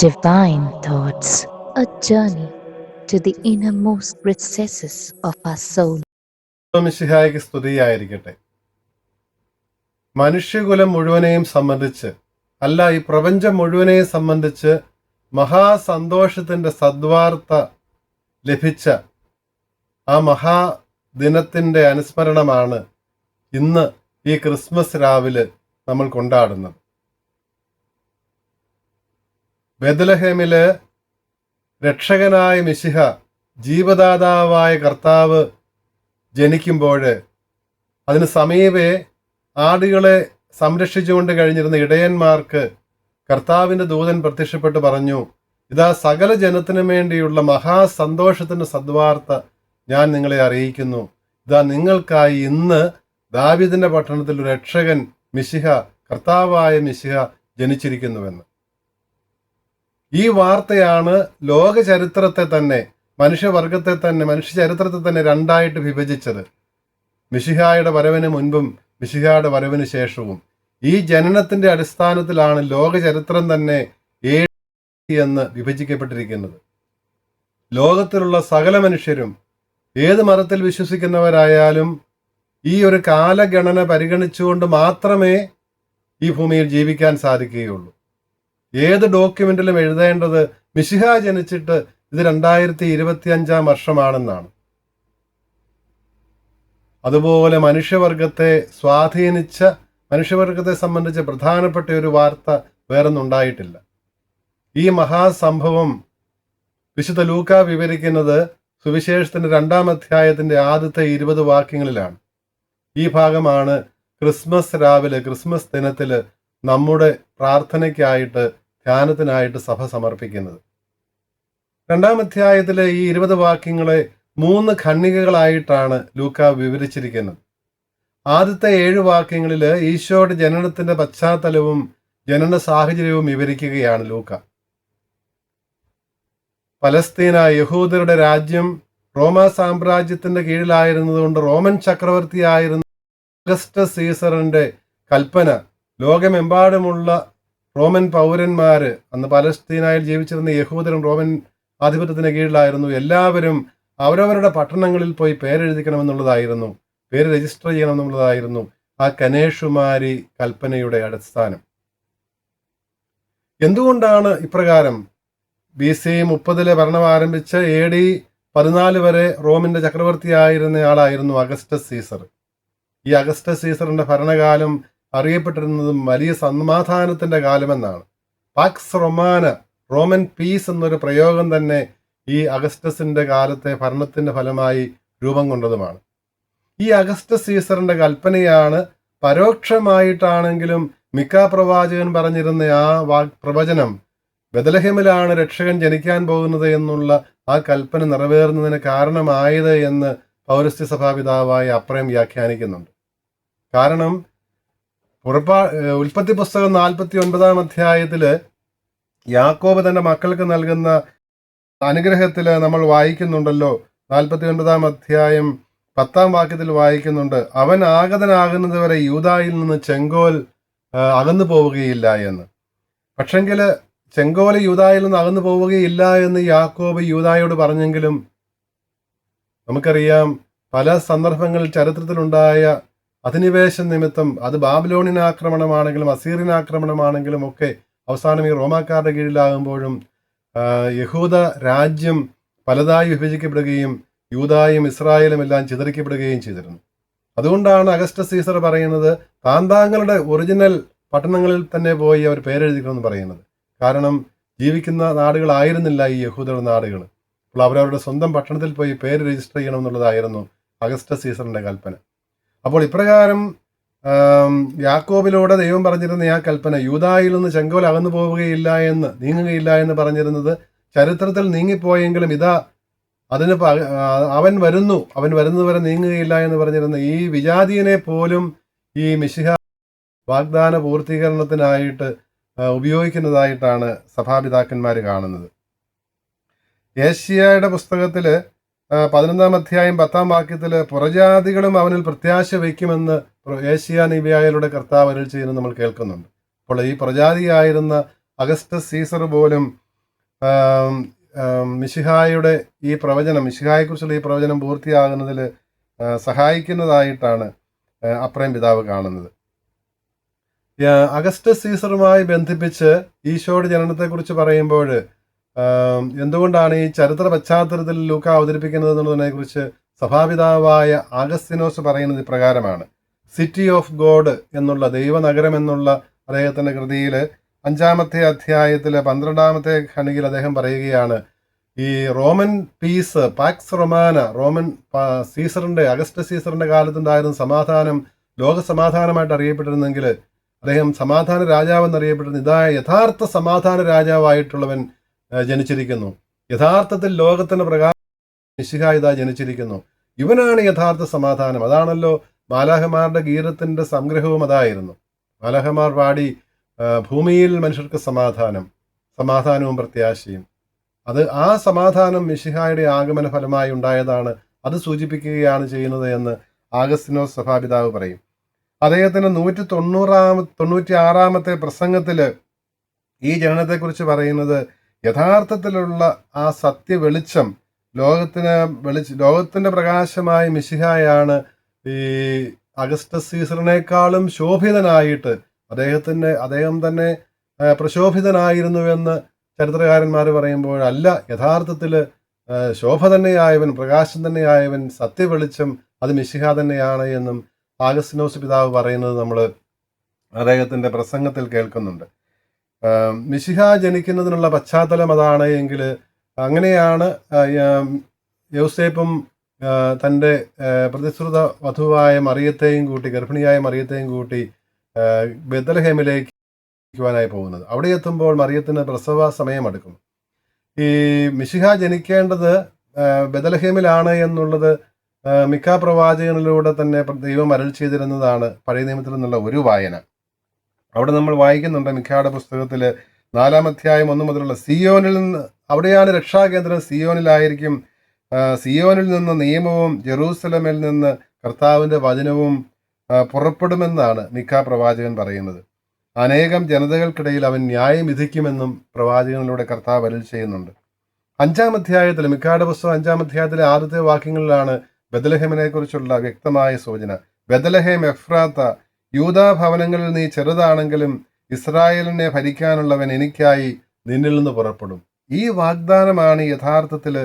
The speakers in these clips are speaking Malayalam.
Divine Thoughts, a journey to the innermost recesses of our soul. മിശിഹായ്ക്ക് സ്തുതിയായിരിക്കട്ടെ. മനുഷ്യകുലം മുഴുവനെയും സംബന്ധിച്ച്, അല്ല ഈ പ്രപഞ്ചം മുഴുവനെയും സംബന്ധിച്ച് മഹാസന്തോഷത്തിൻ്റെ സദ്വാർത്ത ലഭിച്ച ആ മഹാദിനത്തിൻ്റെ അനുസ്മരണമാണ് ഇന്ന് ഈ ക്രിസ്മസ് രാവിലെ നമ്മൾ കൊണ്ടാടുന്നത്. ബെത്ലഹേമില് രക്ഷകനായ മിശിഹ, ജീവദാതാവായ കർത്താവ് ജനിക്കുമ്പോൾ അതിന് സമീപേ ആടുകളെ സംരക്ഷിച്ചുകൊണ്ട് കഴിഞ്ഞിരുന്ന ഇടയന്മാർക്ക് കർത്താവിൻ്റെ ദൂതൻ പ്രത്യക്ഷപ്പെട്ട് പറഞ്ഞു, ഇതാ സകല ജനത്തിനു വേണ്ടിയുള്ള മഹാസന്തോഷത്തിൻ്റെ സദ്വാർത്ത ഞാൻ നിങ്ങളെ അറിയിക്കുന്നു. ഇതാ നിങ്ങൾക്കായി ഇന്ന് ദാവീദിന്റെ പട്ടണത്തിൽ ഒരു രക്ഷകൻ മിശിഹ, കർത്താവായ മിശിഹ ജനിച്ചിരിക്കുന്നുവെന്ന്. ഈ വാർത്തയാണ് ലോക ചരിത്രത്തെ തന്നെ, മനുഷ്യവർഗത്തെ തന്നെ, മനുഷ്യ ചരിത്രത്തെ തന്നെ രണ്ടായിട്ട് വിഭജിച്ചത്. മിശിഹായുടെ വരവിന് മുൻപും മിശിഹായുടെ വരവിന് ശേഷവും. ഈ ജനനത്തിന്റെ അടിസ്ഥാനത്തിലാണ് ലോക ചരിത്രം തന്നെ എന്ന് വിഭജിക്കപ്പെട്ടിരിക്കുന്നത്. ലോകത്തിലുള്ള സകല മനുഷ്യരും ഏത് മതത്തിൽ വിശ്വസിക്കുന്നവരായാലും ഈ ഒരു കാലഗണന പരിഗണിച്ചുകൊണ്ട് മാത്രമേ ഈ ഭൂമിയിൽ ജീവിക്കാൻ സാധിക്കുകയുള്ളൂ. ഏത് ഡോക്യുമെന്റിലും എഴുതേണ്ടത് മിശിഹ ജനിച്ചിട്ട് ഇത് 2025 വർഷമാണെന്നാണ്. അതുപോലെ മനുഷ്യവർഗത്തെ സ്വാധീനിച്ച, മനുഷ്യവർഗത്തെ സംബന്ധിച്ച് പ്രധാനപ്പെട്ട ഒരു വാർത്ത വേറൊന്നുണ്ടായിട്ടില്ല. ഈ മഹാസംഭവം വിശുദ്ധ ലൂക്ക വിവരിക്കുന്നത് സുവിശേഷത്തിന്റെ 2-ാം അധ്യായത്തിന്റെ ആദ്യത്തെ 20 വാക്യങ്ങളിലാണ്. ഈ ഭാഗമാണ് ക്രിസ്മസ് രാവിലെ, ക്രിസ്മസ് ദിനത്തിൽ നമ്മുടെ പ്രാർത്ഥനയ്ക്കായിട്ട്, ധ്യാനത്തിനായിട്ട് സഭ സമർപ്പിക്കുന്നത്. 2-ാം അധ്യായത്തിലെ ഈ 20 വാക്യങ്ങളെ 3 ഖണ്ഡികകളായിട്ടാണ് ലൂക്ക വിവരിച്ചിരിക്കുന്നത്. ആദ്യത്തെ 7 വാക്യങ്ങളിൽ ഈശോയുടെ ജനനത്തിന്റെ പശ്ചാത്തലവും ജനന സാഹചര്യവും വിവരിക്കുകയാണ് ലൂക്ക. പലസ്തീന, യഹൂദരുടെ രാജ്യം റോമാ സാമ്രാജ്യത്തിന്റെ കീഴിലായിരുന്നതുകൊണ്ട് റോമൻ ചക്രവർത്തിയായിരുന്ന അഗസ്റ്റസ് സീസറിന്റെ കൽപ്പന ലോകമെമ്പാടുമുള്ള റോമൻ പൗരന്മാര്, അന്ന് പലസ്തീനായിൽ ജീവിച്ചിരുന്ന യഹൂദരും റോമൻ ആധിപത്യത്തിന് കീഴിലായിരുന്നു, എല്ലാവരും അവരവരുടെ പട്ടണങ്ങളിൽ പോയി പേരെഴുതിക്കണമെന്നുള്ളതായിരുന്നു, പേര് രജിസ്റ്റർ ചെയ്യണമെന്നുള്ളതായിരുന്നു ആ കനേഷുമാരി കൽപ്പനയുടെ അടിസ്ഥാനം. എന്തുകൊണ്ടാണ് ഇപ്രകാരം? BC 30 ഭരണം ആരംഭിച്ച് AD 14 വരെ റോമിന്റെ ചക്രവർത്തിയായിരുന്ന ആളായിരുന്നു അഗസ്റ്റസ് സീസർ. ഈ അഗസ്റ്റസ് സീസറിന്റെ ഭരണകാലം അറിയപ്പെട്ടിരുന്നതും വലിയ സമാധാനത്തിന്റെ കാലമെന്നാണ്. പാക്സ് റൊമാന, റോമൻ പീസ് എന്നൊരു പ്രയോഗം തന്നെ ഈ അഗസ്റ്റസിന്റെ കാലത്തെ ഭരണത്തിന്റെ ഫലമായി രൂപം കൊണ്ടതുമാണ്. ഈ അഗസ്റ്റസ് സീസറിന്റെ കൽപ്പനയാണ് പരോക്ഷമായിട്ടാണെങ്കിലും മിക്ക പ്രവാചകൻ പറഞ്ഞിരുന്ന ആ പ്രവചനം, ബെത്ലഹേമിലാണ് രക്ഷകൻ ജനിക്കാൻ പോകുന്നത് എന്നുള്ള ആ കൽപ്പന നിറവേറുന്നതിന് കാരണമായത് എന്ന് പൗരസ്ത്യ സഭാപിതാവായ അപ്രയം വ്യാഖ്യാനിക്കുന്നുണ്ട്. കാരണം ഉൽപ്പത്തി പുസ്തകം 49-ാം അധ്യായത്തില് യാക്കോബ് തന്റെ മക്കൾക്ക് നൽകുന്ന അനുഗ്രഹത്തില് നമ്മൾ വായിക്കുന്നുണ്ടല്ലോ. 49-ാം അധ്യായം 10-ാം വാക്യത്തിൽ വായിക്കുന്നുണ്ട്, അവൻ ആഗതനാകുന്നത് വരെ യൂദായിൽ നിന്ന് ചെങ്കോൽ അകന്നു പോവുകയില്ല എന്ന്. പക്ഷെങ്കിൽ ചെങ്കോൽ യൂദായിൽ നിന്ന് അകന്നു പോവുകയില്ല എന്ന് യാക്കോബ് യൂദായോട് പറഞ്ഞെങ്കിലും നമുക്കറിയാം പല സന്ദർഭങ്ങളിൽ ചരിത്രത്തിലുണ്ടായ അധിനിവേശ നിമിത്തം, അത് ബാബിലോണിയൻ ആക്രമണമാണെങ്കിലും അസീറിയൻ ആക്രമണമാണെങ്കിലും ഒക്കെ അവസാനം ഈ റോമാക്കാരുടെ കീഴിലാകുമ്പോഴും യഹൂദ രാജ്യം പലതായി വിഭജിക്കപ്പെടുകയും യൂദായും ഇസ്രായേലും എല്ലാം ചിതറിക്കപ്പെടുകയും ചെയ്തിരുന്നു. അതുകൊണ്ടാണ് അഗസ്റ്റസ് സീസർ പറയുന്നത് താന്താങ്ങളുടെ ഒറിജിനൽ പട്ടണങ്ങളിൽ തന്നെ പോയി അവർ പേരെഴുതിക്കണമെന്ന് പറയുന്നത്. കാരണം ജീവിക്കുന്ന നാടുകളായിരുന്നില്ല ഈ യഹൂദരുടെ നാടുകൾ. അപ്പോൾ അവരവരുടെ സ്വന്തം പട്ടണത്തിൽ പോയി പേര് രജിസ്റ്റർ ചെയ്യണമെന്നുള്ളതായിരുന്നു അഗസ്റ്റസ് സീസറിന്റെ കൽപ്പന. അപ്പോൾ ഇപ്രകാരം യാക്കോബിലൂടെ ദൈവം പറഞ്ഞിരുന്ന ആ കൽപ്പന, യൂദായിൽ നിന്ന് ചെങ്കോൽ അകന്നു പോവുകയില്ല എന്ന്, നീങ്ങുകയില്ല എന്ന് പറഞ്ഞിരുന്നത് ചരിത്രത്തിൽ നീങ്ങിപ്പോയെങ്കിലും ഇതാ അതിന് അവൻ വരുന്നതുവരെ നീങ്ങുകയില്ല എന്ന് പറഞ്ഞിരുന്ന ഈ വിജാതീയനെ പോലും ഈ മിശിഹ വാഗ്ദാന പൂർത്തീകരണത്തിനായിട്ട് ഉപയോഗിക്കുന്നതായിട്ടാണ് സഭാപിതാക്കന്മാർ കാണുന്നത്. ഏശയ്യായുടെ പുസ്തകത്തില് 11-ാം അധ്യായം 10-ാം വാക്യത്തിൽ പുറജാതികളും അവനിൽ പ്രത്യാശ വയ്ക്കുമെന്ന് ഏശയ്യാ നബിയായിലൂടെ കർത്താവ് അരുളി ചെയ്യുന്നത് നമ്മൾ കേൾക്കുന്നുണ്ട്. അപ്പോൾ ഈ പ്രജാതിയായിരുന്ന അഗസ്റ്റസ് സീസർ പോലും മിശിഹായുടെ ഈ പ്രവചനം, മിശിഹായെക്കുറിച്ചുള്ള ഈ പ്രവചനം പൂർത്തിയാകുന്നതിൽ സഹായിക്കുന്നതായിട്ടാണ് അപ്രയം പിതാവ് കാണുന്നത്. അഗസ്റ്റസ് സീസറുമായി ബന്ധിപ്പിച്ച് ഈശോയുടെ ജനനത്തെക്കുറിച്ച് പറയുമ്പോൾ എന്തുകൊണ്ടാണ് ഈ ചരിത്ര പശ്ചാത്തലത്തിൽ ലൂക്ക അവതരിപ്പിക്കുന്നത് എന്നുള്ളതിനെ കുറിച്ച് സഭാപിതാവായ ആഗസ്തിനോസ് പറയുന്നത് ഇപ്രകാരമാണ്. സിറ്റി ഓഫ് ഗോഡ് എന്നുള്ള ദൈവനഗരം എന്നുള്ള അദ്ദേഹത്തിൻ്റെ കൃതിയിൽ 5-ാമത്തെ അധ്യായത്തിൽ 12-ാമത്തെ ഖണ്ഡികയിൽ അദ്ദേഹം പറയുകയാണ്, ഈ Roman peace, Pax Romana, Roman സീസറിന്റെ, അഗസ്റ്റസ് സീസറിന്റെ കാലത്തുണ്ടായിരുന്ന സമാധാനം ലോക സമാധാനമായിട്ട് അറിയപ്പെട്ടിരുന്നെങ്കിൽ അദ്ദേഹം സമാധാന രാജാവ് എന്നറിയപ്പെട്ടിരുന്നു. ഇതാ യഥാർത്ഥ സമാധാന രാജാവായിട്ടുള്ളവൻ ജനിച്ചിരിക്കുന്നു. യഥാർത്ഥത്തിൽ ലോകത്തിന്റെ പ്രകാശം മിശിഹ ഇതാ ജനിച്ചിരിക്കുന്നു. ഇവനാണ് യഥാർത്ഥ സമാധാനം. അതാണല്ലോ മാലാഹമാരുടെ ഗീതത്തിന്റെ സംഗ്രഹവും അതായിരുന്നു. മാലാഹമാർ പാടി ഭൂമിയിൽ മനുഷ്യർക്ക് സമാധാനവും പ്രത്യാശയും. ആ സമാധാനം മിശിഹായുടെ ആഗമന ഫലമായി ഉണ്ടായതാണ്. അത് സൂചിപ്പിക്കുകയാണ് ചെയ്യുന്നത് എന്ന് ആഗസ്തിനോസ് സഭാപിതാവ് പറയും. അദ്ദേഹത്തിന് 196-ാമത്തെ പ്രസംഗത്തിൽ ഈ ജനനത്തെക്കുറിച്ച് പറയുന്നത് യഥാർത്ഥത്തിലുള്ള ആ സത്യ വെളിച്ചം, ലോകത്തിന്റെ പ്രകാശമായ മിശിഹായാണ് ഈ അഗസ്റ്റസ് സീസറിനേക്കാളും ശോഭിതനായിട്ട് അദ്ദേഹം തന്നെ പ്രശോഭിതനായിരുന്നുവെന്ന് ചരിത്രകാരന്മാർ പറയുമ്പോൾ അല്ല, യഥാർത്ഥത്തിൽ ശോഭ തന്നെയായവൻ, പ്രകാശം തന്നെയായവൻ, സത്യവെളിച്ചം അത് മിശിഹ തന്നെയാണ് എന്നും ആഗസ്തിനോസ് പിതാവ് പറയുന്നത് നമ്മൾ അദ്ദേഹത്തിൻ്റെ പ്രസംഗത്തിൽ കേൾക്കുന്നുണ്ട്. മിശിഹ ജനിക്കുന്നതിനുള്ള പശ്ചാത്തലം അതാണ് എങ്കിൽ അങ്ങനെയാണ് യൗസേപ്പും തൻ്റെ പ്രതിശ്രുത വധുവായ മറിയത്തെയും കൂട്ടി, ഗർഭിണിയായ മറിയത്തെയും കൂട്ടി ബെത്ലഹേമിലേക്ക് ായി പോകുന്നത്. അവിടെ എത്തുമ്പോൾ മറിയത്തിന് പ്രസവ സമയമെടുക്കും. ഈ മിശിഹ ജനിക്കേണ്ടത് ബെത്ലഹേമിലാണ് എന്നുള്ളത് മിക്ക പ്രവാചകനിലൂടെ തന്നെ ദൈവം അരുൾ ചെയ്തിരുന്നതാണ് പഴയ നിയമത്തിൽ നിന്നുള്ള ഒരു വായന. അവിടെ നമ്മൾ വായിക്കുന്നുണ്ട് മിഖയുടെ പുസ്തകത്തിൽ 4-ാം അധ്യായം 1 മുതലുള്ള സിയോനിൽ നിന്ന്, അവിടെയാണ് രക്ഷാകേന്ദ്രം, സിയോനിലായിരിക്കും. സിയോനിൽ നിന്ന് നിയമവും ജെറൂസലമിൽ നിന്ന് കർത്താവിൻ്റെ വചനവും പുറപ്പെടുമെന്നാണ് മിക്ക പ്രവാചകൻ പറയുന്നത്. അനേകം ജനതകൾക്കിടയിൽ അവൻ ന്യായം വിധിക്കുമെന്നും പ്രവാചകനിലൂടെ കർത്താവ് അരുൾ ചെയ്യുന്നുണ്ട്. 5-ാം അധ്യായത്തിൽ, മിഖയുടെ പുസ്തകം 5-ാം അധ്യായത്തിലെ ആദ്യത്തെ വാക്യങ്ങളിലാണ് ബെത്ലഹേമിനെ കുറിച്ചുള്ള വ്യക്തമായ സൂചന. ബെത്ലഹേം എഫ്രാത്ത, യൂദാ ഭവനങ്ങളിൽ നീ ചെറുതാണെങ്കിലും ഇസ്രായേലിനെ ഭരിക്കാനുള്ളവൻ എനിക്കായി നിന്നിൽ നിന്ന് പുറപ്പെടും. ഈ വാഗ്ദാനമാണ് യഥാർത്ഥത്തിൽ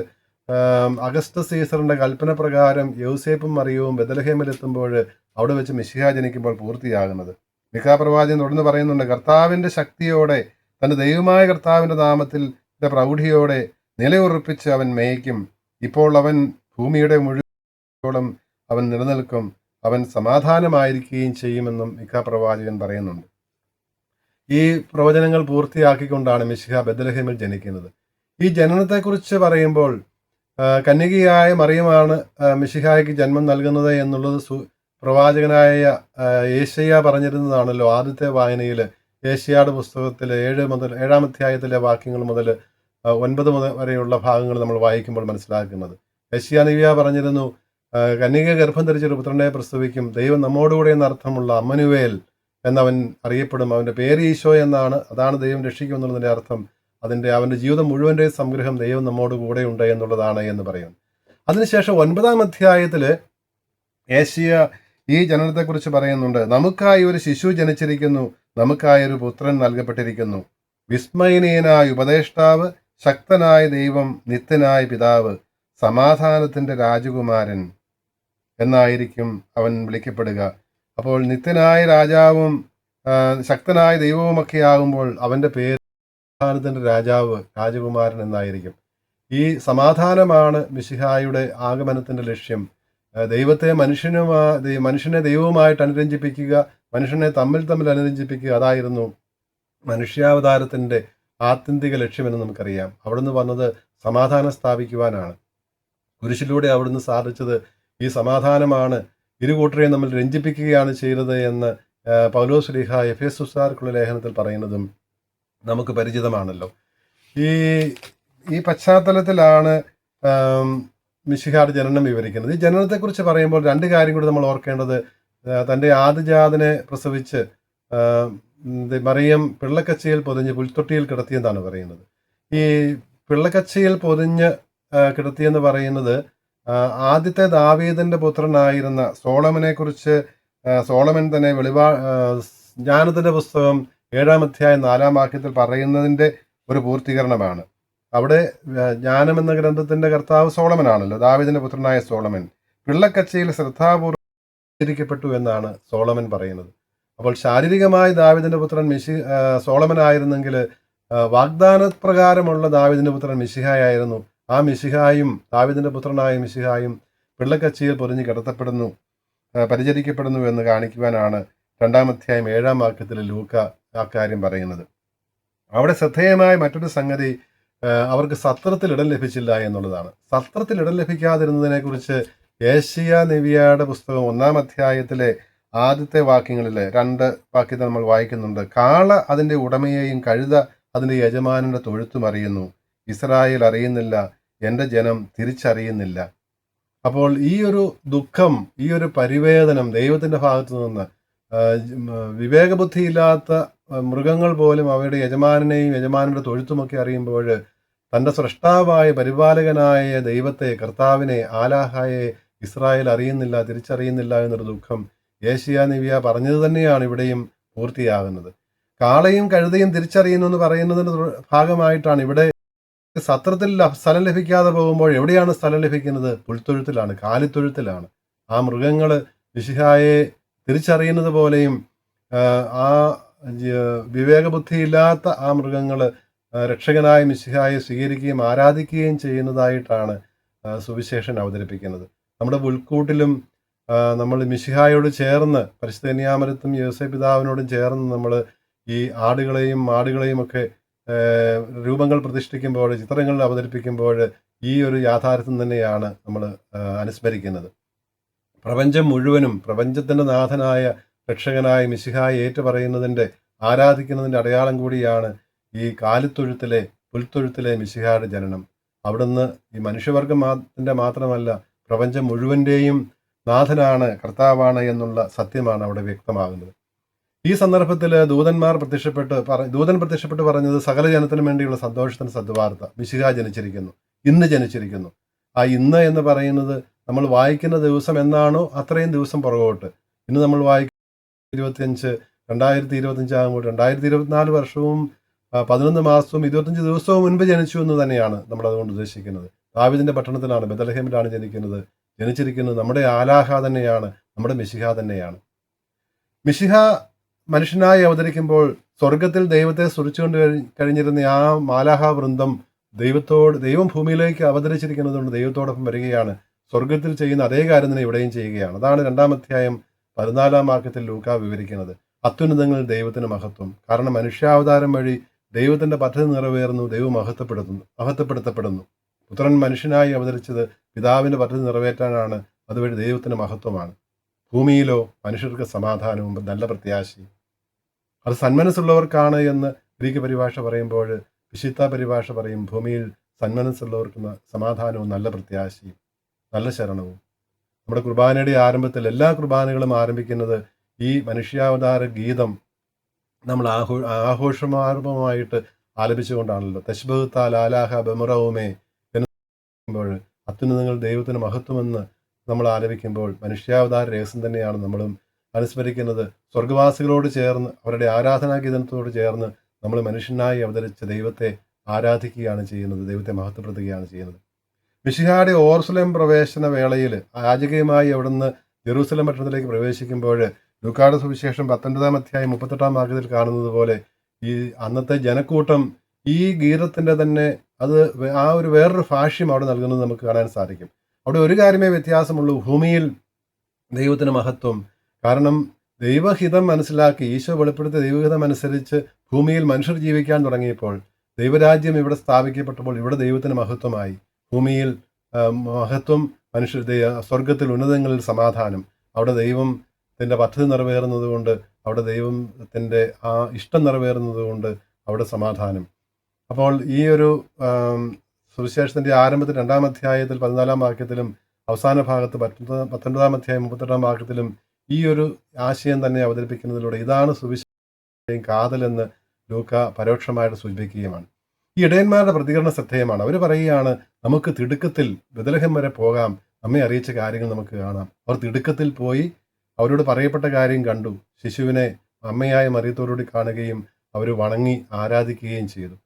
അഗസ്റ്റസ് സീസറിന്റെ കൽപ്പന പ്രകാരം യൗസേപ്പും മറിയവും ബെത്ലഹേമിലെത്തുമ്പോൾ അവിടെ വെച്ച് മിശിഹ ജനിക്കുമ്പോൾ പൂർത്തിയാകുന്നത്. മിഖാ പ്രവാചകൻ തുടർന്ന് പറയുന്നുണ്ട്, കർത്താവിൻ്റെ ശക്തിയോടെ, തൻ്റെ ദൈവമായ കർത്താവിൻ്റെ നാമത്തിൽ പ്രൗഢിയോടെ നിലയുറപ്പിച്ച് അവൻ മേയ്ക്കും. ഇപ്പോൾ അവൻ ഭൂമിയുടെ മുഴുവൻ അവൻ നിലനിൽക്കും, അവൻ സമാധാനമായിരിക്കുകയും ചെയ്യുമെന്നും മിഖാ പ്രവാചകൻ പറയുന്നുണ്ട്. ഈ പ്രവചനങ്ങൾ പൂർത്തിയാക്കിക്കൊണ്ടാണ് മിശിഹ ബെത്ലഹേമിൽ ജനിക്കുന്നത്. ഈ ജനനത്തെക്കുറിച്ച് പറയുമ്പോൾ കന്യകയായ മറിയമാണ് മിശിഹായ്ക്ക് ജന്മം നൽകുന്നത് എന്നുള്ളത് പ്രവാചകനായ യേശയ്യ പറഞ്ഞിരുന്നതാണല്ലോ. ആദ്യത്തെ വായനയിൽ യേശയ്യായുടെ പുസ്തകത്തിൽ 7-ാം അധ്യായത്തിലെ വാക്യങ്ങൾ മുതൽ 9 വരെയുള്ള ഭാഗങ്ങൾ നമ്മൾ വായിക്കുമ്പോൾ മനസ്സിലാക്കുന്നത്. യെശയ്യാ നബിയാ പറഞ്ഞിരുന്നു, കന്യക ഗർഭം ധരിച്ചൊരു പുത്രനെ പ്രസവിക്കും, ദൈവം നമ്മോടുകൂടെ എന്നർത്ഥമുള്ള അമ്മനുവേൽ എന്നവൻ അറിയപ്പെടും, അവൻ്റെ പേര് ഈശോ എന്നാണ്. അതാണ് ദൈവം രക്ഷിക്കും എന്നുള്ളതിൻ്റെ അർത്ഥം. അവൻ്റെ ജീവിതം മുഴുവൻ്റെ സംഗ്രഹം ദൈവം നമ്മോട് കൂടെ ഉണ്ട് എന്നുള്ളതാണ് എന്ന് പറയും. അതിനുശേഷം 9-ാം അധ്യായത്തിൽ യേശയ്യ ഈ ജനനത്തെക്കുറിച്ച് പറയുന്നുണ്ട്. നമുക്കായി ഒരു ശിശു ജനിച്ചിരിക്കുന്നു, നമുക്കായി ഒരു പുത്രൻ നൽകപ്പെട്ടിരിക്കുന്നു. വിസ്മയനീയനായ ഉപദേഷ്ടാവ്, ശക്തനായ ദൈവം, നിത്യനായ പിതാവ്, സമാധാനത്തിൻ്റെ രാജകുമാരൻ എന്നായിരിക്കും അവൻ വിളിക്കപ്പെടുക. അപ്പോൾ നിത്യനായ രാജാവും ശക്തനായ ദൈവവുമൊക്കെ ആകുമ്പോൾ അവൻ്റെ പേര് സമാധാനത്തിൻ്റെ രാജാവ്, രാജകുമാരൻ എന്നായിരിക്കും. ഈ സമാധാനമാണ് മിശിഹായുടെ ആഗമനത്തിൻ്റെ ലക്ഷ്യം. ദൈവത്തെ മനുഷ്യനെ ദൈവവുമായിട്ട് അനുരഞ്ജിപ്പിക്കുക, മനുഷ്യനെ തമ്മിൽ അനുരഞ്ജിപ്പിക്കുക, അതായിരുന്നു മനുഷ്യാവതാരത്തിൻ്റെ ആത്യന്തിക ലക്ഷ്യമെന്ന് നമുക്കറിയാം. അവിടുന്ന് വന്നത് സമാധാനം സ്ഥാപിക്കുവാനാണ്. കുരിശിലൂടെ അവിടുന്ന് സാധിച്ചത് ഈ സമാധാനമാണ്. ഇരുകൂട്ടരെയും നമ്മൾ രഞ്ജിപ്പിക്കുകയാണ് ചെയ്തത് എന്ന് പൗലോസ് ശ്ലീഹ എഫേസുകാർക്കുള്ള ലേഖനത്തിൽ പറയുന്നതും നമുക്ക് പരിചിതമാണല്ലോ. ഈ പശ്ചാത്തലത്തിലാണ് മിശിഹായുടെ ജനനം വിവരിക്കുന്നത്. ഈ ജനനത്തെക്കുറിച്ച് പറയുമ്പോൾ 2 കാര്യം കൂടി നമ്മൾ ഓർക്കേണ്ടത്. തൻ്റെ ആദ്യജാതനെ പ്രസവിച്ച് മറിയം പിള്ളക്കച്ചയിൽ പൊതിഞ്ഞ് പുൽത്തൊട്ടിയിൽ കിടത്തിയെന്നാണ് പറയുന്നത്. ഈ പിള്ളക്കച്ചയിൽ പൊതിഞ്ഞ് കിടത്തിയെന്ന് പറയുന്നത് ആദ്യത്തെ ദാവീദിന്റെ പുത്രനായിരുന്ന സോളമനെ കുറിച്ച് സോളമൻ തന്നെ ജ്ഞാനത്തിന്റെ പുസ്തകം 7-ാം അധ്യായം 4-ാം വാക്യത്തിൽ പറയുന്നതിന്റെ ഒരു പൂർത്തീകരണമാണ്. അവിടെ ജ്ഞാനം എന്ന ഗ്രന്ഥത്തിന്റെ കർത്താവ് സോളമനാണല്ലോ, ദാവീദിന്റെ പുത്രനായ സോളമൻ. പിള്ളക്കച്ചയിൽ ശ്രദ്ധാപൂർവ്വം പ്പെട്ടു എന്നാണ് സോളമൻ പറയുന്നത്. അപ്പോൾ ശാരീരികമായി ദാവീദിന്റെ പുത്രൻ സോളമനായിരുന്നെങ്കിൽ വാഗ്ദാനപ്രകാരമുള്ള ദാവീദിന്റെ പുത്രൻ മിശിഹായായിരുന്നു. ആ മിശിഹായും ദാവീദിന്റെ പുത്രനായ മിശിഹായും പിള്ളക്കച്ചിയിൽ പൊതിഞ്ഞ് കിടത്തപ്പെടുന്നു, പരിചരിക്കപ്പെടുന്നു എന്ന് കാണിക്കുവാനാണ് 2-ാം അധ്യായം 7-ാം വാക്യത്തിൽ ലൂക്ക ആ കാര്യം പറയുന്നത്. അവിടെ ശ്രദ്ധേയമായ മറ്റൊരു സംഗതി അവർക്ക് സത്രത്തിൽ ഇടം ലഭിച്ചില്ല എന്നുള്ളതാണ്. സത്രത്തിൽ ഇടം ലഭിക്കാതിരുന്നതിനെ കുറിച്ച് യേശയ്യാ നെവിയായുടെ പുസ്തകം 1-ാം അധ്യായത്തിലെ ആദ്യത്തെ വാക്യങ്ങളിലെ 2 വാക്യത്തിൽ നമ്മൾ വായിക്കുന്നുണ്ട്. കാള അതിൻ്റെ ഉടമയെയും കഴുത അതിൻ്റെ യജമാനന്റെ തൊഴുത്തും അറിയുന്നു, ഇസ്രായേൽ അറിയുന്നില്ല, എൻ്റെ ജനം തിരിച്ചറിയുന്നില്ല. അപ്പോൾ ഈ ഒരു ദുഃഖം, ഈ ഒരു പരിവേദനം ദൈവത്തിൻ്റെ ഭാഗത്തു നിന്ന്, വിവേകബുദ്ധിയില്ലാത്ത മൃഗങ്ങൾ പോലും അവയുടെ യജമാനനെയും യജമാനന്റെ തൊഴുത്തുമൊക്കെ അറിയുമ്പോൾ തൻ്റെ സ്രഷ്ടാവായ പരിപാലകനായ ദൈവത്തെ, കർത്താവിനെ, ആലാഹായെ ഇസ്രായേൽ അറിയുന്നില്ല, തിരിച്ചറിയുന്നില്ല എന്നൊരു ദുഃഖം യേശയ്യാ നെവിയ പറഞ്ഞത് തന്നെയാണ് ഇവിടെയും പൂർത്തിയാകുന്നത്. കാളയും കഴുതയും തിരിച്ചറിയുന്നു എന്ന് പറയുന്നതിന് ഭാഗമായിട്ടാണ് ഇവിടെ സത്രത്തിൽ സ്ഥലം ലഭിക്കാതെ പോകുമ്പോൾ എവിടെയാണ് സ്ഥലം ലഭിക്കുന്നത്? പുൽത്തൊഴുത്തിലാണ്, കാലിത്തൊഴുത്തിലാണ്. ആ മൃഗങ്ങൾ മിശിഹായെ തിരിച്ചറിയുന്നത് പോലെയും ആ വിവേകബുദ്ധിയില്ലാത്ത ആ മൃഗങ്ങൾ രക്ഷകനായ മിശിഹായെ സ്വീകരിക്കുകയും ആരാധിക്കുകയും ചെയ്യുന്നതായിട്ടാണ് സുവിശേഷൻ അവതരിപ്പിക്കുന്നത്. നമ്മുടെ പുൽക്കൂട്ടിലും നമ്മൾ മിശിഹായോട് ചേർന്ന്, പരിശുദ്ധ കന്യാമരത്തും യോസേപ്പ് പിതാവിനോടും ചേർന്ന് നമ്മൾ ഈ ആടുകളെയും മാടുകളെയും ഒക്കെ രൂപങ്ങൾ പ്രതിഷ്ഠിക്കുമ്പോൾ, ചിത്രങ്ങളിൽ അവതരിപ്പിക്കുമ്പോൾ ഈ ഒരു യാഥാർത്ഥ്യം തന്നെയാണ് നമ്മൾ അനുസ്മരിക്കുന്നത്. പ്രപഞ്ചം മുഴുവനും പ്രപഞ്ചത്തിൻ്റെ നാഥനായ രക്ഷകനായ മിശിഹായെ ഏറ്റുപറയുന്നതിൻ്റെ, ആരാധിക്കുന്നതിൻ്റെ അടയാളം കൂടിയാണ് ഈ കാലിത്തൊഴുത്തിലെ, പുൽത്തൊഴുത്തിലെ മിശിഹായുടെ ജനനം. അവിടുന്ന് ഈ മനുഷ്യവർഗത്തിൻ്റെ മാത്രമല്ല, പ്രപഞ്ചം മുഴുവൻ്റെയും നാഥനാണ്, കർത്താവാണ് എന്നുള്ള സത്യമാണ് അവിടെ വ്യക്തമാകുന്നത്. ഈ സന്ദർഭത്തിൽ ദൂതൻ പ്രത്യക്ഷപ്പെട്ട് പറഞ്ഞത് സകല ജനത്തിനും വേണ്ടിയുള്ള സന്തോഷത്തിന് സദ്വാർത്ത, മിശിഹ ജനിച്ചിരിക്കുന്നു, ഇന്ന് ജനിച്ചിരിക്കുന്നു. ആ ഇന്ന് എന്ന് പറയുന്നത് നമ്മൾ വായിക്കുന്ന ദിവസം എന്നാണോ അത്രയും ദിവസം പുറകോട്ട്. ഇന്ന് നമ്മൾ വായിക്കുന്ന 2025 ആകുമ്പോൾ 2024 വർഷവും 11 മാസവും 25 ദിവസവും മുൻപ് ജനിച്ചു എന്ന് തന്നെയാണ് നമ്മൾ അതുകൊണ്ട് ഉദ്ദേശിക്കുന്നത്. ദാവീദിന്റെ പട്ടണത്തിലാണ്, ബെത്ലഹേമിലാണ് ജനിച്ചിരിക്കുന്നത് നമ്മുടെ ആലാഹ തന്നെയാണ്, നമ്മുടെ മിശിഹ തന്നെയാണ്. മിശിഹ മനുഷ്യനായി അവതരിക്കുമ്പോൾ സ്വർഗത്തിൽ ദൈവത്തെ സ്തുതിച്ചുകൊണ്ട് കഴിഞ്ഞിരുന്ന ആ മാലാഹ വൃന്ദം ദൈവം ഭൂമിയിലേക്ക് അവതരിച്ചിരിക്കുന്നതുകൊണ്ട് ദൈവത്തോടൊപ്പം വരികയാണ്. സ്വർഗത്തിൽ ചെയ്യുന്ന അതേ കാര്യം തന്നെ ഇവിടെയും ചെയ്യുകയാണ്. അതാണ് 2-ാം അധ്യായം 14-ാം വാക്യത്തിൽ ലൂക്ക വിവരിക്കുന്നത്. അത്യുന്നതങ്ങളിൽ ദൈവത്തിന് മഹത്വം. കാരണം മനുഷ്യാവതാരം വഴി ദൈവത്തിന്റെ പദ്ധതി നിറവേറുന്നു, ദൈവം മഹത്വപ്പെടുത്തപ്പെടുന്നു. പുത്രൻ മനുഷ്യനായി അവതരിച്ചത് പിതാവിന്റെ പദ്ധതി നിറവേറ്റാനാണ്, അതുവഴി ദൈവത്തിന് മഹത്വമാണ്. ഭൂമിയിലോ മനുഷ്യർക്ക് സമാധാനവും നല്ല പ്രത്യാശയും. അത് സന്മനസ്സുള്ളവർക്കാണ് എന്ന് ഗ്രീക്ക് പരിഭാഷ പറയുമ്പോൾ വിശുദ്ധ പരിഭാഷ പറയും, ഭൂമിയിൽ സന്മനസ്സുള്ളവർക്ക് സമാധാനവും നല്ല പ്രത്യാശയും നല്ല ശരണവും. നമ്മുടെ കുർബാനയുടെ ആരംഭത്തിൽ എല്ലാ കുർബാനകളും ആരംഭിക്കുന്നത് ഈ മനുഷ്യാവതാര ഗീതം നമ്മൾ ആഘോഷമാർഭമായിട്ട് ആലപിച്ചുകൊണ്ടാണല്ലോ. തശ്ബഹത്താൽ ആലാഹ ബമുറവുമേ എന്ന് അത്യുന്നതങ്ങൾ ദൈവത്തിന് മഹത്വമെന്ന് നമ്മൾ ആലപിക്കുമ്പോൾ മനുഷ്യാവതാര രഹസ്യം തന്നെയാണ് നമ്മളും അനുസ്മരിക്കുന്നത്. സ്വർഗവാസികളോട് ചേർന്ന്, അവരുടെ ആരാധനാ ഗീതത്തോട് ചേർന്ന് നമ്മൾ മനുഷ്യനായി അവതരിച്ച ദൈവത്തെ ആരാധിക്കുകയാണ് ചെയ്യുന്നത്, ദൈവത്തെ മഹത്വപ്പെടുത്തുകയാണ് ചെയ്യുന്നത്. മിശിഹായുടെ ഓർസലേം പ്രവേശന വേളയിൽ യാചകയുമായി അവിടുന്ന് ജെറൂസലേം പട്ടണത്തിലേക്ക് പ്രവേശിക്കുമ്പോൾ ലൂക്കായുടെ സുവിശേഷം 19-ാം അധ്യായം 38-ാം വാക്യത്തിൽ കാണുന്നത് പോലെ ഈ അന്നത്തെ ജനക്കൂട്ടം ഈ ഗീതത്തിൻ്റെ തന്നെ ആ ഒരു വേറൊരു ഭാഷ്യം അവിടെ നൽകുന്നത് നമുക്ക് കാണാൻ സാധിക്കും. അവിടെ ഒരു കാര്യമേ വ്യത്യാസമുള്ളൂ, ഭൂമിയിൽ ദൈവത്തിന് മഹത്വം. കാരണം ദൈവഹിതം മനസ്സിലാക്കി, ഈശോ വെളിപ്പെടുത്തിയ ദൈവഹിതം അനുസരിച്ച് ഭൂമിയിൽ മനുഷ്യർ ജീവിക്കാൻ തുടങ്ങിയപ്പോൾ, ദൈവരാജ്യം ഇവിടെ സ്ഥാപിക്കപ്പെട്ടപ്പോൾ ഇവിടെ ദൈവത്തിന് മഹത്വമായി. ഭൂമിയിൽ മഹത്വം, സ്വർഗത്തിൽ ഉന്നതങ്ങളിൽ സമാധാനം. അവിടെ ദൈവത്തിൻ്റെ പദ്ധതി നിറവേറുന്നത് കൊണ്ട്, അവിടെ ദൈവത്തിൻ്റെ ആ ഇഷ്ടം നിറവേറുന്നത് കൊണ്ട് അവിടെ സമാധാനം. അപ്പോൾ ഈ ഒരു സുവിശേഷത്തിൻ്റെ ആരംഭത്തിൽ 2-ാം അധ്യായത്തിൽ 14-ാം വാക്യത്തിലും അവസാന ഭാഗത്ത് 19-ാം അധ്യായം 38-ാം വാക്യത്തിലും ഈ ഒരു ആശയം തന്നെ അവതരിപ്പിക്കുന്നതിലൂടെ ഇതാണ് സുവിശേഷം കാതലെന്ന് ലൂക്ക പരോക്ഷമായിട്ട് സൂചിപ്പിക്കുകയുമാണ്. ഈ ഇടയന്മാരുടെ പ്രതികരണം ശ്രദ്ധേയമാണ്. അവർ പറയുകയാണ്, നമുക്ക് തിടുക്കത്തിൽ ബെത്ലഹേം വരെ പോകാം, നമ്മെ അറിയിച്ച കാര്യങ്ങൾ നമുക്ക് കാണാം. അവർ തിടുക്കത്തിൽ പോയി അവരോട് പറയപ്പെട്ട കാര്യം കണ്ടു. ശിശുവിനെ അമ്മയായ മറിയത്തോടുകൂടി കാണുകയും അവർ വണങ്ങി ആരാധിക്കുകയും ചെയ്തു.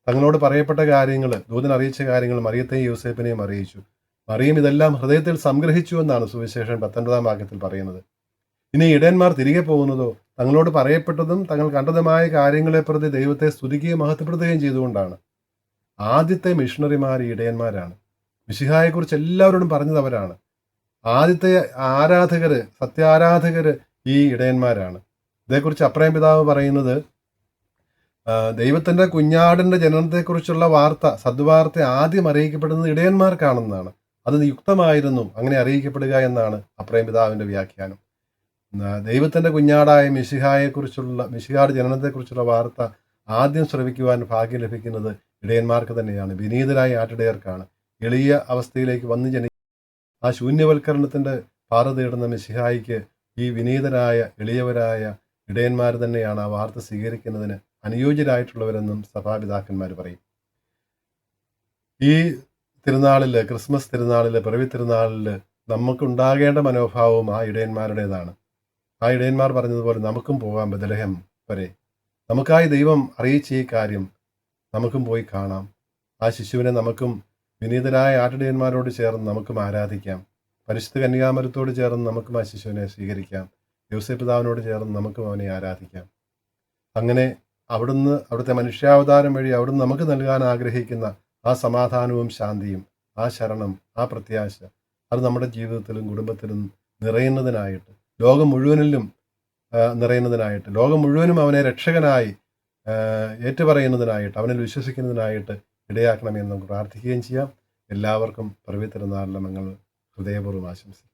തങ്ങളോട് പറയപ്പെട്ട കാര്യങ്ങൾ, ദൂതൻ അറിയിച്ച കാര്യങ്ങൾ മറിയത്തെയും യോസേപ്പിനെയും അറിയിച്ചു. മറിയം ഇതെല്ലാം ഹൃദയത്തിൽ സംഗ്രഹിച്ചു എന്നാണ് സുവിശേഷം 19 വാക്യത്തിൽ പറയുന്നത്. ഇനി ഇടയന്മാർ തിരികെ പോകുന്നതോ തങ്ങളോട് പറയപ്പെട്ടതും തങ്ങൾ കണ്ടതുമായ കാര്യങ്ങളെ പ്രതി ദൈവത്തെ സ്തുതിക്കുകയും മഹത്വപ്പെടുത്തുകയും ചെയ്തുകൊണ്ടാണ്. ആദ്യത്തെ മിഷണറിമാർ ഈ ഇടയന്മാരാണ്. മിശിഹായെക്കുറിച്ച് എല്ലാവരോടും പറഞ്ഞത് അവരാണ്. ആദ്യത്തെ ആരാധകര്, സത്യാരാധകര് ഈ ഇടയന്മാരാണ്. ഇതേക്കുറിച്ച് അപ്രയം പിതാവ് പറയുന്നത്, ദൈവത്തിന്റെ കുഞ്ഞാടിന്റെ ജനനത്തെക്കുറിച്ചുള്ള വാർത്ത, സദ്വാർത്ത ആദ്യം അറിയിക്കപ്പെടുന്നത് ഇടയന്മാർക്കാണെന്നാണ്. അത് യുക്തമായിരുന്നു അങ്ങനെ അറിയിക്കപ്പെടുക എന്നാണ് അപ്രയം പിതാവിന്റെ വ്യാഖ്യാനം. ദൈവത്തിന്റെ കുഞ്ഞാടായ മിശിഹായുടെ ജനനത്തെക്കുറിച്ചുള്ള വാർത്ത ആദ്യം ശ്രവിക്കുവാൻ ഭാഗ്യം ലഭിക്കുന്നത് ഇടയന്മാർക്ക് തന്നെയാണ്. വിനീതരായ ആട്ടിടയർക്കാണ്. എളിയ അവസ്ഥയിലേക്ക് വന്നു ആ ശൂന്യവൽക്കരണത്തിന്റെ പാറ തേടുന്ന മിശിഹായിക്ക് ഈ വിനീതരായ എളിയവരായ ഇടയന്മാർ തന്നെയാണ് ആ വാർത്ത സ്വീകരിക്കുന്നതിന് അനുയോജ്യരായിട്ടുള്ളവരെന്നും സഭാപിതാക്കന്മാർ പറയും. ഈ തിരുനാളില്, ക്രിസ്മസ് തിരുനാളില്, പിറവി തിരുനാളില് നമുക്കുണ്ടാകേണ്ട മനോഭാവവും ആ ഇടയന്മാരുടേതാണ്. ആ ഇടയന്മാർ പറഞ്ഞതുപോലെ നമുക്കും പോകാം ബെത്ലഹേം വരെ. നമുക്കായി ദൈവം അറിയിച്ച ഈ കാര്യം നമുക്കും പോയി കാണാം. ആ ശിശുവിനെ നമുക്കും വിനീതരായ ആട്ടിടയന്മാരോട് ചേർന്ന് നമുക്കും ആരാധിക്കാം. പരിശുദ്ധ കന്യാമരത്തോട് ചേർന്ന് നമുക്കും ആ ശിശുവിനെ സ്വീകരിക്കാം. യോസേപ്പ് പിതാവിനോട് ചേർന്ന് നമുക്കും അവനെ ആരാധിക്കാം. അങ്ങനെ അവിടുത്തെ മനുഷ്യാവതാരം വഴി അവിടുന്ന് നമുക്ക് നൽകാൻ ആഗ്രഹിക്കുന്ന ആ സമാധാനവും ശാന്തിയും, ആ ശരണം, ആ പ്രത്യാശ, അത് നമ്മുടെ ജീവിതത്തിലും കുടുംബത്തിലും നിറയുന്നതിനായിട്ട്, ലോകം മുഴുവനിലും നിറയുന്നതിനായിട്ട്, ലോകം മുഴുവനും അവനെ രക്ഷകനായി ഏറ്റുപറയുന്നതിനായിട്ട്, അവനിൽ വിശ്വസിക്കുന്നതിനായിട്ട് ഇടയാക്കണമെന്ന് നമുക്ക് പ്രാർത്ഥിക്കുകയും ചെയ്യാം. എല്ലാവർക്കും പിറവി തിരുനാളിലെ ഞങ്ങൾ ഹൃദയപൂർവ്വം ആശംസിക്കുന്നു.